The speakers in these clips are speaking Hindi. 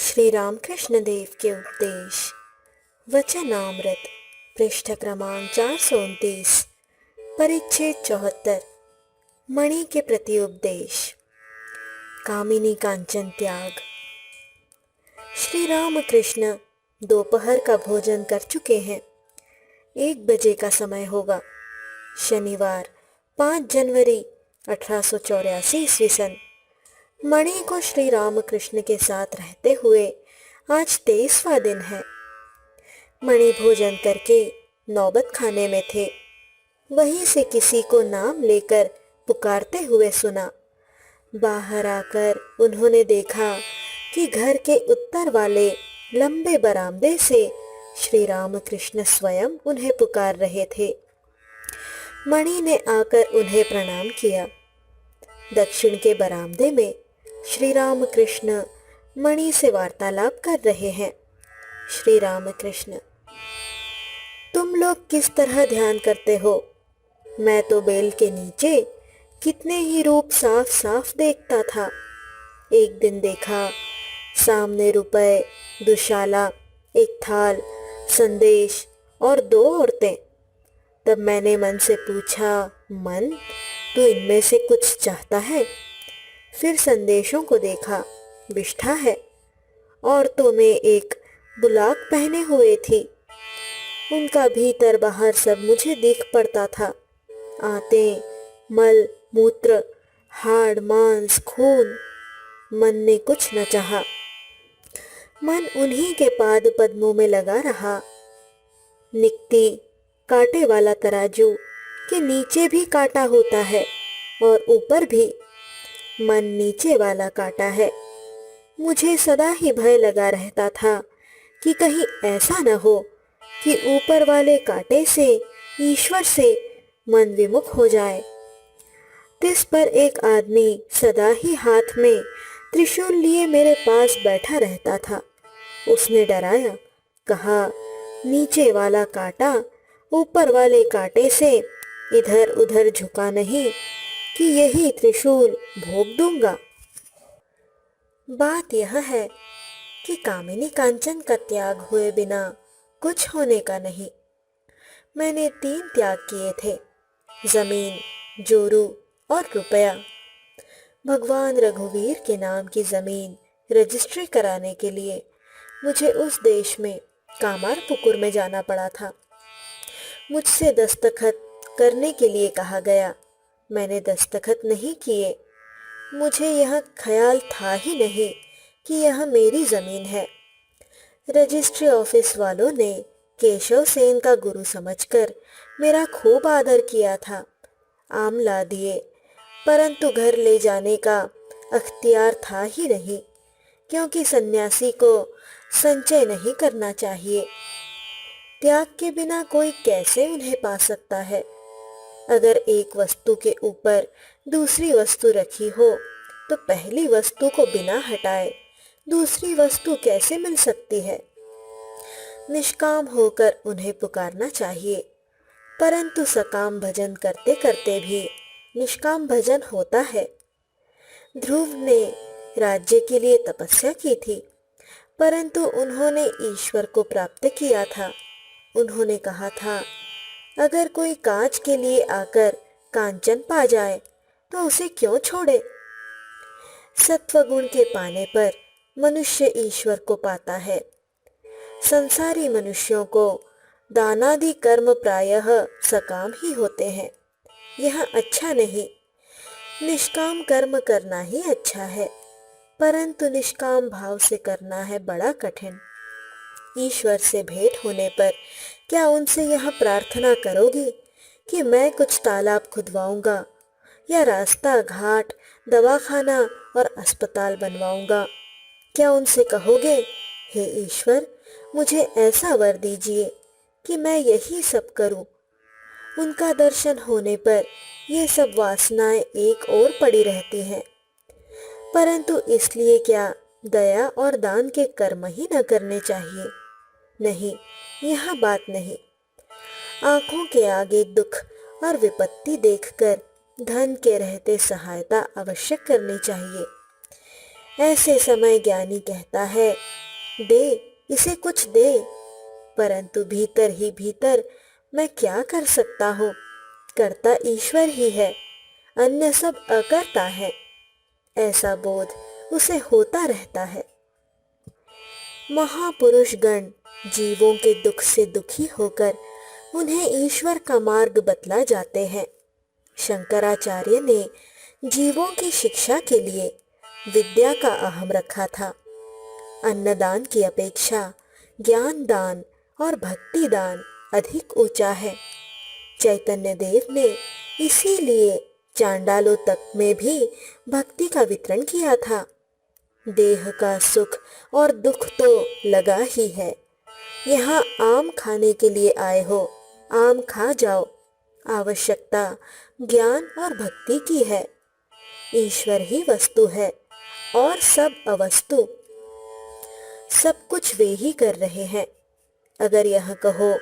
श्री रामकृष्ण देव के उपदेश वचनामृत पृष्ठ क्रमांक 429 परिच्छेद 74 मणि के प्रति उपदेश कामिनी कांचन त्याग। श्री रामकृष्ण दोपहर का भोजन कर चुके हैं। 1 बजे का समय होगा। शनिवार 5 जनवरी 1884 ईस्वी सन। मणि को श्री रामकृष्ण के साथ रहते हुए आज 23वां दिन है। मणि भोजन करके नौबत खाने में थे। वहीं से किसी को नाम लेकर पुकारते हुए सुना। बाहर आकर उन्होंने देखा कि घर के उत्तर वाले लंबे बरामदे से श्री रामकृष्ण स्वयं उन्हें पुकार रहे थे। मणि ने आकर उन्हें प्रणाम किया। दक्षिण के बरामदे में श्री रामकृष्ण मणि से वार्तालाप कर रहे हैं। श्री रामकृष्ण: तुम लोग किस तरह ध्यान करते हो? मैं तो बेल के नीचे कितने ही रूप साफ साफ देखता था। एक दिन देखा सामने रुपए, दुशाला, एक थाल, संदेश और 2 औरतें। तब मैंने मन से पूछा, मन, तू इनमें से कुछ चाहता है? फिर संदेशों को देखा, बिष्ठा है। औरतों में एक बुलाक पहने हुए थी। उनका भीतर बाहर सब मुझे दिख पड़ता था। आंतें, मल, मूत्र, हाड़, मांस, खून। मन ने कुछ न चाहा। मन उन्हीं के पाद पद्मों में लगा रहा। निकती कांटे वाला तराजू के नीचे भी कांटा होता है और ऊपर भी। मन नीचे वाला कांटा है। मुझे सदा ही भय लगा रहता था कि कहीं ऐसा न हो कि ऊपर वाले कांटे से, ईश्वर से मन विमुख हो जाए। तिस पर एक आदमी सदा ही हाथ में त्रिशूल लिए मेरे पास बैठा रहता था। उसने डराया, कहा, नीचे वाला कांटा ऊपर वाले कांटे से इधर उधर झुका नहीं कि यही त्रिशूल भोग दूंगा। बात यह है कि कामिनी कांचन का त्याग हुए बिना कुछ होने का नहीं। मैंने 3 त्याग किए थे, जमीन, जोरू और रुपया। भगवान रघुवीर के नाम की जमीन रजिस्ट्री कराने के लिए मुझे उस देश में कामारपुकुर में जाना पड़ा था। मुझसे दस्तखत करने के लिए कहा गया। मैंने दस्तखत नहीं किए। मुझे यह ख्याल था ही नहीं कि यह मेरी जमीन है। रजिस्ट्री ऑफिस वालों ने केशव सेन का गुरु समझकर मेरा खूब आदर किया था। आम ला दिए, परंतु घर ले जाने का अख्तियार था ही नहीं, क्योंकि सन्यासी को संचय नहीं करना चाहिए। त्याग के बिना कोई कैसे उन्हें पा सकता है? अगर एक वस्तु के ऊपर दूसरी वस्तु रखी हो तो पहली वस्तु को बिना हटाए दूसरी वस्तु कैसे मिल सकती है? निष्काम होकर उन्हें पुकारना चाहिए, परंतु सकाम भजन करते करते भी निष्काम भजन होता है। ध्रुव ने राज्य के लिए तपस्या की थी, परंतु उन्होंने ईश्वर को प्राप्त किया था। उन्होंने कहा था, अगर कोई कांच के लिए आकर कांचन पा जाए तो उसे क्यों छोड़े? सत्वगुण के पाने पर मनुष्य ईश्वर को पाता है। संसारी मनुष्यों को दानादि कर्म प्रायः सकाम ही होते हैं। यह अच्छा नहीं। निष्काम कर्म करना ही अच्छा है, परंतु निष्काम भाव से करना है बड़ा कठिन। ईश्वर से भेंट होने पर क्या उनसे यह प्रार्थना करोगे कि मैं कुछ तालाब खुदवाऊंगा या रास्ता, घाट, दवाखाना और अस्पताल बनवाऊंगा? क्या उनसे कहोगे, हे ईश्वर, मुझे ऐसा वर दीजिए कि मैं यही सब करूं? उनका दर्शन होने पर ये सब वासनाएं एक ओर पड़ी रहती हैं। परंतु इसलिए क्या दया और दान के कर्म ही न करने चाहिए? नहीं, यह बात नहीं। आंखों के आगे दुख और विपत्ति देखकर धन के रहते सहायता अवश्य करनी चाहिए। ऐसे समय ज्ञानी कहता है, दे, इसे कुछ दे, परंतु भीतर ही भीतर मैं क्या कर सकता हूँ, करता ईश्वर ही है, अन्य सब अकर्ता है। ऐसा बोध उसे होता रहता है। महापुरुष गण जीवों के दुख से दुखी होकर उन्हें ईश्वर का मार्ग बतला जाते हैं। शंकराचार्य ने जीवों की शिक्षा के लिए विद्या का अहम रखा था। अन्नदान की अपेक्षा ज्ञान दान और भक्ति दान अधिक ऊंचा है। चैतन्य देव ने इसीलिए चांडालों तक में भी भक्ति का वितरण किया था। देह का सुख और दुख तो लगा ही है। यहाँ आम खाने के लिए आए हो, आम खा जाओ। आवश्यकता ज्ञान और भक्ति की है। ईश्वर ही वस्तु है और सब अवस्तु। सब कुछ वे ही कर रहे हैं। अगर यह कहो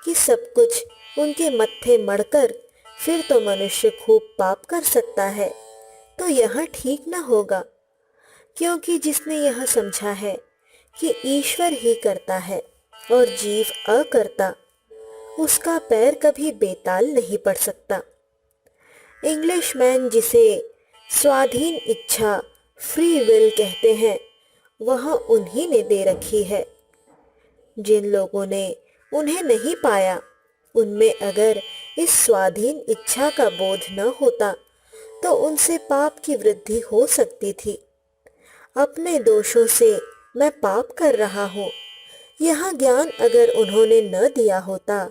कि सब कुछ उनके मत्थे मढ़कर फिर तो मनुष्य खूब पाप कर सकता है, तो यह ठीक न होगा, क्योंकि जिसने यह समझा है कि ईश्वर ही करता है और जीव अकर्ता, उसका पैर कभी बेताल नहीं पड़ सकता। इंग्लिशमैन जिसे स्वाधीन इच्छा फ्री विल कहते हैं, वह उन्हीं ने दे रखी है। जिन लोगों ने उन्हें नहीं पाया, उनमें अगर इस स्वाधीन इच्छा का बोध न होता तो उनसे पाप की वृद्धि हो सकती थी। अपने दोषों से मैं पाप कर रहा हूँ, यह ज्ञान अगर उन्होंने न दिया होता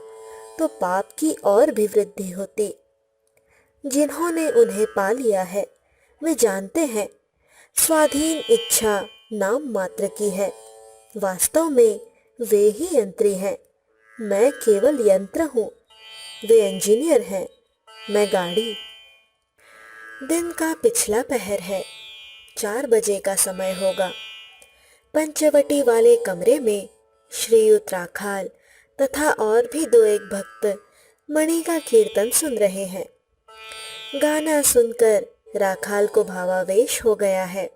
तो पाप की और भी वृद्धि होती। जिन्होंने उन्हें पा लिया है वे जानते हैं स्वाधीन इच्छा नाम मात्र की है, वास्तव में वे ही यंत्री हैं। मैं केवल यंत्र हूँ, वे इंजीनियर हैं, मैं गाड़ी। दिन का पिछला पहर है, 4 बजे का समय होगा। पंचवटी वाले कमरे में श्रीयुत राखाल तथा और भी 2-1 भक्त मणि का कीर्तन सुन रहे हैं। गाना सुनकर राखाल को भावावेश हो गया है।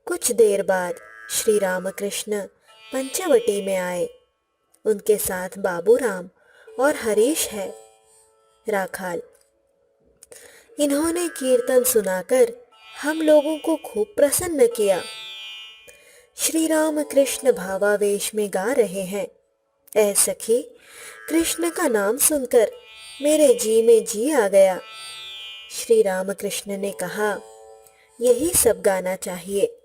कुछ देर बाद श्री रामकृष्ण पंचवटी में आए। उनके साथ बाबूराम और हरीश है। राखाल: इन्होंने कीर्तन सुनाकर हम लोगों को खूब प्रसन्न किया। श्री रामकृष्ण भावावेश में गा रहे हैं, ऐ सखी, कृष्ण का नाम सुनकर मेरे जी में जी आ गया। श्री रामकृष्ण ने कहा, यही सब गाना चाहिए।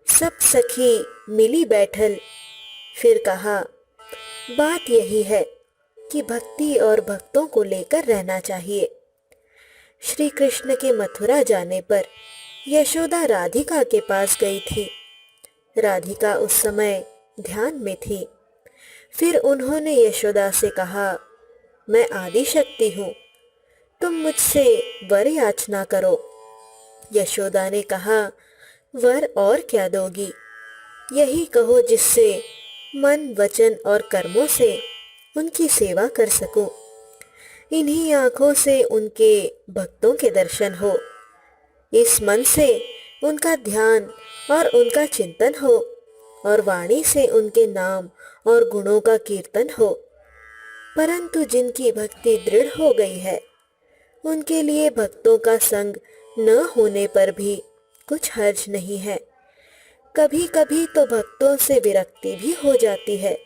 सब सखी मिली बैठल। फिर कहा, बात यही है कि भक्ति और भक्तों को लेकर रहना चाहिए। श्री कृष्ण के मथुरा जाने पर यशोदा राधिका के पास गई थी। राधिका उस समय ध्यान में थी। फिर उन्होंने यशोदा से कहा, मैं आदि शक्ति हूँ, तुम मुझसे वर याचना करो। यशोदा ने कहा, वर और क्या दोगी? यही कहो जिससे मन वचन और कर्मों से उनकी सेवा कर सकूं। इन्हीं आंखों से उनके भक्तों के दर्शन हो, इस मन से उनका ध्यान और उनका चिंतन हो, और वाणी से उनके नाम और गुणों का कीर्तन हो। परंतु जिनकी भक्ति दृढ़ हो गई है, उनके लिए भक्तों का संग न होने पर भी कुछ हर्ज नहीं है। कभी कभी तो भक्तों से विरक्ति भी हो जाती है।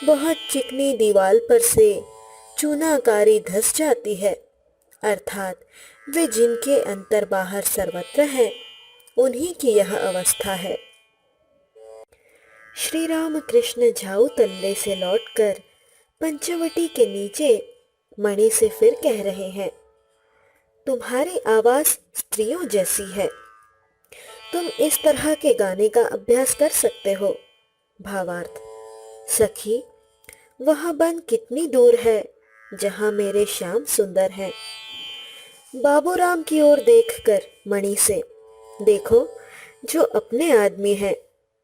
बहुत चिकनी दीवार पर से चूनाकारी धस जाती है, अर्थात वे जिनके अंतर बाहर सर्वत्र हैं, उन्हीं की यह अवस्था है। श्री रामकृष्ण झाऊ तल्ले से लौटकर पंचवटी के नीचे मणि से फिर कह रहे हैं, तुम्हारी आवाज स्त्रियों जैसी है, तुम इस तरह के गाने का अभ्यास कर सकते हो। भावार्थ: सखी, वह वन कितनी दूर है जहां मेरे श्याम सुंदर हैं। बाबूराम की ओर देखकर मणि से, देखो, जो अपने आदमी हैं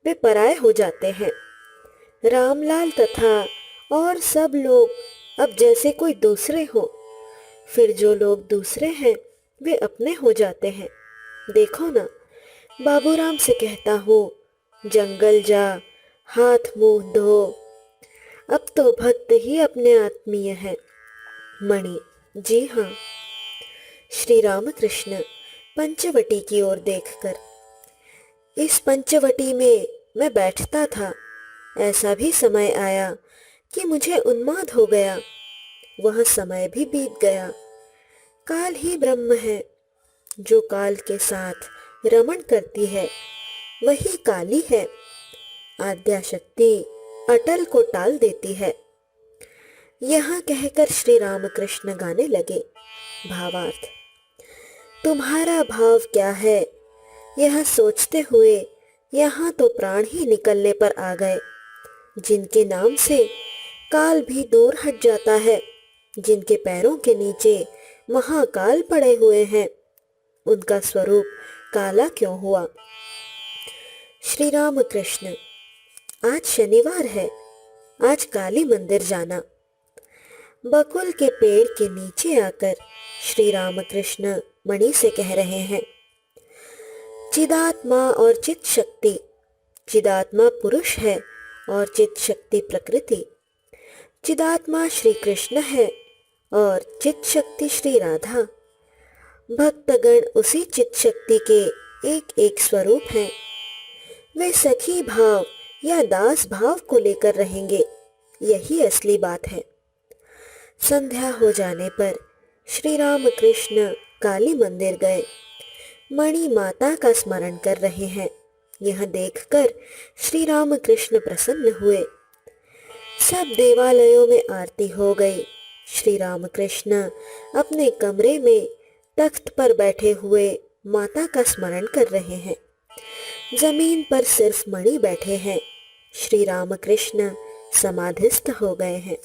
वे पराये हो जाते हैं। रामलाल तथा और सब लोग अब जैसे कोई दूसरे हो, फिर जो लोग दूसरे हैं वे अपने हो जाते हैं। देखो ना, बाबूराम से कहता हूँ, जंगल जा, हाथ मुंह धो। अब तो भक्त ही अपने आत्मीय है। मणि: जी हाँ। श्री रामकृष्ण पंचवटी की ओर देखकर: इस पंचवटी में मैं बैठता था। ऐसा भी समय आया कि मुझे उन्माद हो गया। वह समय भी बीत गया। काल ही ब्रह्म है। जो काल के साथ रमण करती है वही काली है। आद्याशक्ति अटल को टाल देती है। यहाँ कहकर श्री रामकृष्ण गाने लगे। भावार्थ: तुम्हारा भाव क्या है, यह सोचते हुए यहाँ तो प्राण ही निकलने पर आ गए। जिनके नाम से काल भी दूर हट जाता है, जिनके पैरों के नीचे महाकाल पड़े हुए हैं, उनका स्वरूप काला क्यों हुआ? श्री राम कृष्ण: आज शनिवार है, आज काली मंदिर जाना। बकुल के पेड़ के नीचे आकर श्री रामकृष्ण मणि से कह रहे हैं, चिदात्मा और चित शक्ति। चिदात्मा पुरुष है और चित शक्ति प्रकृति। चिदात्मा श्री कृष्ण है और चित शक्ति श्री राधा। भक्तगण उसी चित शक्ति के एक एक स्वरूप हैं। वे सखी भाव या दास भाव को लेकर रहेंगे, यही असली बात है। संध्या हो जाने पर श्री राम कृष्ण काली मंदिर गए। मणि माता का स्मरण कर रहे हैं। यह देखकर श्री राम कृष्ण प्रसन्न हुए। सब देवालयों में आरती हो गई। श्री राम कृष्ण अपने कमरे में तख्त पर बैठे हुए माता का स्मरण कर रहे हैं। जमीन पर सिर्फ मणि बैठे हैं। श्री राम कृष्ण समाधिस्थ हो गए हैं।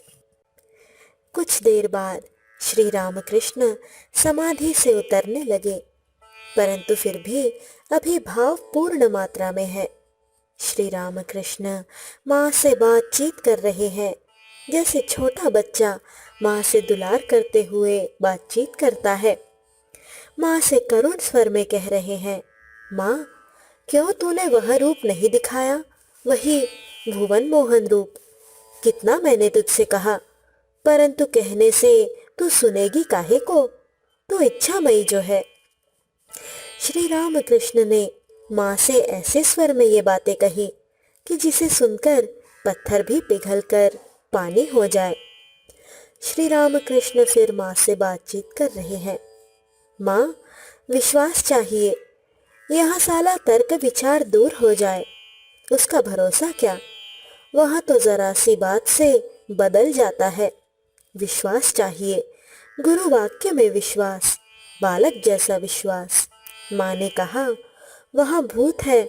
कुछ देर बाद श्री राम कृष्ण समाधि से उतरने लगे, परंतु फिर भी अभी भाव पूर्ण मात्रा में है। श्री राम कृष्ण माँ से बातचीत कर रहे हैं, जैसे छोटा बच्चा माँ से दुलार करते हुए बातचीत करता है। माँ से करुण स्वर में कह रहे हैं, माँ, क्यों तूने वह रूप नहीं दिखाया, वही भुवन मोहन रूप? कितना मैंने तुझसे कहा, परंतु कहने से तू सुनेगी काहे को? तू इच्छामयी जो है। श्री राम कृष्ण ने माँ से ऐसे स्वर में ये बातें कही कि जिसे सुनकर पत्थर भी पिघलकर पानी हो जाए। श्री राम कृष्ण फिर माँ से बातचीत कर रहे हैं। माँ, विश्वास चाहिए, यह साला तर्क विचार दूर हो जाए। उसका भरोसा क्या, वह तो जरा सी बात से बदल जाता है। विश्वास चाहिए, गुरु वाक्य में विश्वास, बालक जैसा विश्वास। माँ ने कहा वहाँ भूत है,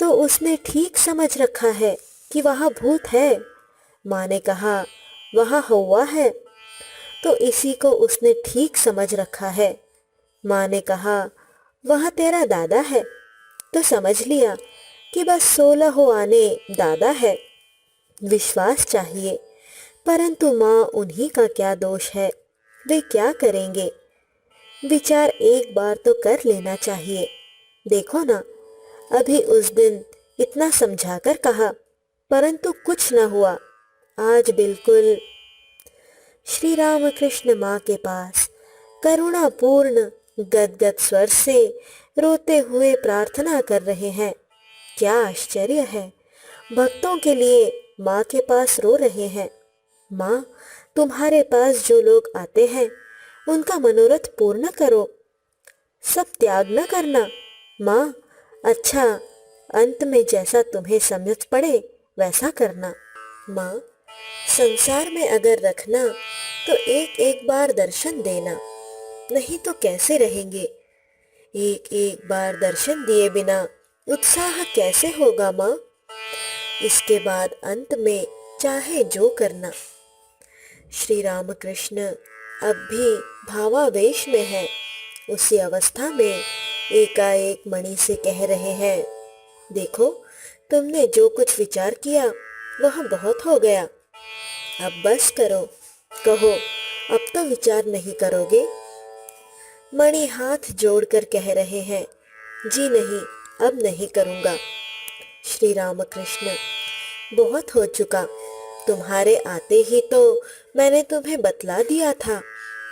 तो उसने ठीक समझ रखा है कि वहाँ भूत है। माँ ने कहा वहाँ हौवा है, तो इसी को उसने ठीक समझ रखा है। माँ ने कहा वह तेरा दादा है, तो समझ लिया कि बस 16 आने दादा है। विश्वास चाहिए, परंतु माँ उन्हीं का क्या दोष है, वे क्या करेंगे? विचार एक बार तो कर लेना चाहिए। देखो ना, अभी उस दिन इतना समझाकर कहा, परंतु कुछ न हुआ। आज बिल्कुल। श्री राम कृष्ण माँ के पास करुणापूर्ण गदगद स्वर से रोते हुए प्रार्थना कर रहे हैं। क्या आश्चर्य है, भक्तों के लिए माँ के पास रो रहे हैं। माँ, तुम्हारे पास जो लोग आते हैं उनका मनोरथ पूर्ण करो, सब त्याग न करना। माँ, अच्छा, अंत में जैसा तुम्हें समझ पड़े वैसा करना। माँ, संसार में अगर रखना तो एक एक बार दर्शन देना, नहीं तो कैसे रहेंगे? एक एक बार दर्शन दिए बिना उत्साह कैसे होगा माँ? इसके बाद अंत में चाहे जो करना। श्री राम कृष्ण अब भी भावावेश में है। उसी अवस्था में एकाएक मणि से कह रहे हैं, देखो, तुमने जो कुछ विचार किया वह बहुत हो गया। अब बस करो, कहो अब तो विचार नहीं करोगे? मणि हाथ जोड़कर कह रहे हैं, जी नहीं, अब नहीं करूँगा। श्री रामकृष्ण, बहुत हो चुका। तुम्हारे आते ही तो मैंने तुम्हें बतला दिया था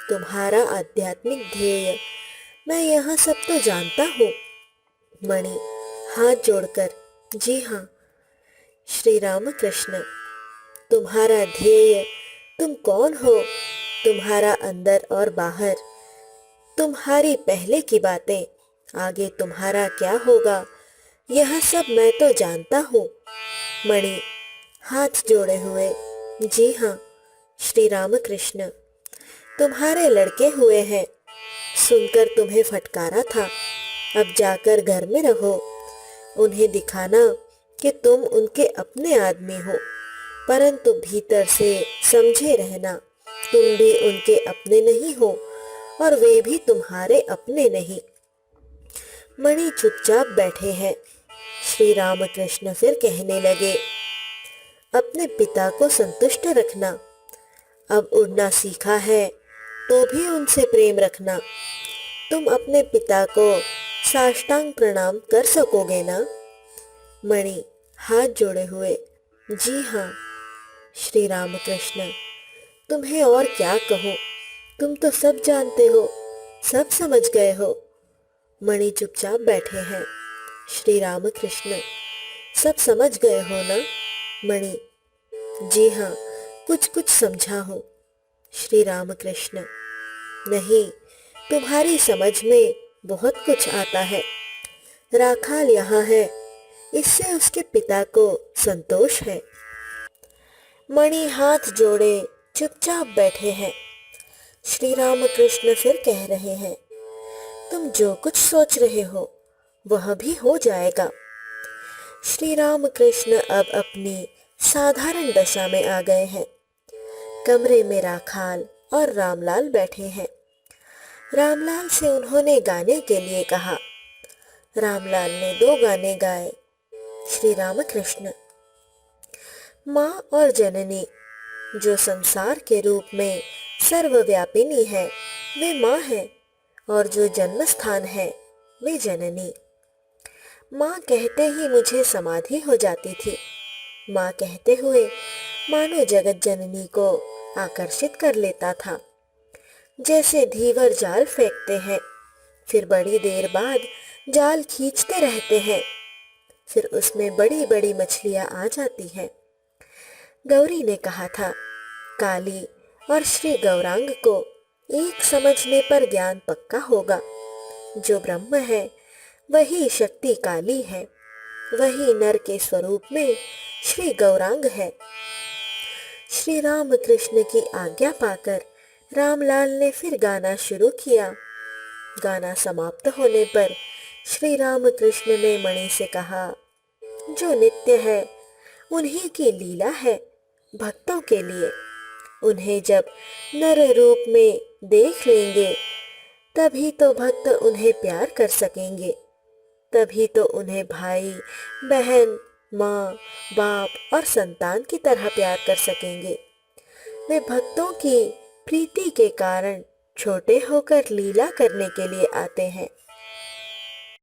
तुम्हारा आध्यात्मिक ध्येय। मैं यह सब तो जानता हूँ। मणि हाथ जोड़कर, जी हाँ। श्री रामकृष्ण, तुम्हारा ध्येय, तुम कौन हो, तुम्हारा अंदर और बाहर, तुम्हारी पहले की बातें, आगे तुम्हारा क्या होगा, यह सब मैं तो जानता हूँ। मणि हाथ जोड़े हुए, जी हाँ। श्री रामकृष्ण, तुम्हारे लड़के हुए हैं, सुनकर तुम्हें फटकारा था। अब जाकर घर में रहो, उन्हें दिखाना कि तुम उनके अपने आदमी हो, परंतु भीतर से समझे रहना तुम भी उनके अपने नहीं हो और वे भी तुम्हारे अपने नहीं। मणि चुपचाप बैठे हैं। श्री रामकृष्ण फिर कहने लगे, अपने पिता को संतुष्ट रखना। अब उड़ना सीखा है तो भी उनसे प्रेम रखना। तुम अपने पिता को साष्टांग प्रणाम कर सकोगे ना? मणि हाथ जोड़े हुए, जी हाँ। श्री रामकृष्ण, तुम्हें और क्या कहूँ, तुम तो सब जानते हो, सब समझ गए हो। मणि चुपचाप बैठे हैं। श्री रामकृष्ण, सब समझ गए हो ना? मणि, जी हाँ, कुछ कुछ समझा हूँ। श्री रामकृष्ण, नहीं, तुम्हारी समझ में बहुत कुछ आता है। राखाल यहाँ है, इससे उसके पिता को संतोष है। मणि हाथ जोड़े चुपचाप बैठे हैं। श्री रामकृष्ण फिर कह रहे हैं, तुम जो कुछ सोच रहे हो वह भी हो जाएगा। श्री रामकृष्ण अब अपनी साधारण दशा में आ गए हैं। कमरे में राखाल और रामलाल बैठे हैं। रामलाल से उन्होंने गाने के लिए कहा। रामलाल ने 2 गाने गाए। श्री रामकृष्ण, माँ और जननी, जो संसार के रूप में सर्वव्यापिनी है वे माँ है, और जो जन्म स्थान है वे जननी। माँ कहते ही मुझे समाधि हो जाती थी। माँ कहते हुए मानो जगत जननी को आकर्षित कर लेता था। जैसे धीवर जाल फेंकते हैं, फिर बड़ी देर बाद जाल खींचते रहते हैं, फिर उसमें बड़ी बड़ी मछलियाँ आ जाती हैं। गौरी ने कहा था, काली और श्री गौरांग को एक समझने पर ज्ञान पक्का होगा। जो ब्रह्म है वही शक्ति काली है, वही नर के स्वरूप में श्री गौरांग है। श्री रामकृष्ण की आज्ञा पाकर रामलाल ने फिर गाना शुरू किया। गाना समाप्त होने पर श्री रामकृष्ण ने मणि से कहा, जो नित्य है उन्हीं की लीला है भक्तों के लिए। उन्हें जब नर रूप में देख लेंगे तभी तो भक्त उन्हें प्यार कर सकेंगे, तभी तो उन्हें भाई बहन माँ बाप और संतान की तरह प्यार कर सकेंगे। वे भक्तों की प्रीति के कारण छोटे होकर लीला करने के लिए आते हैं।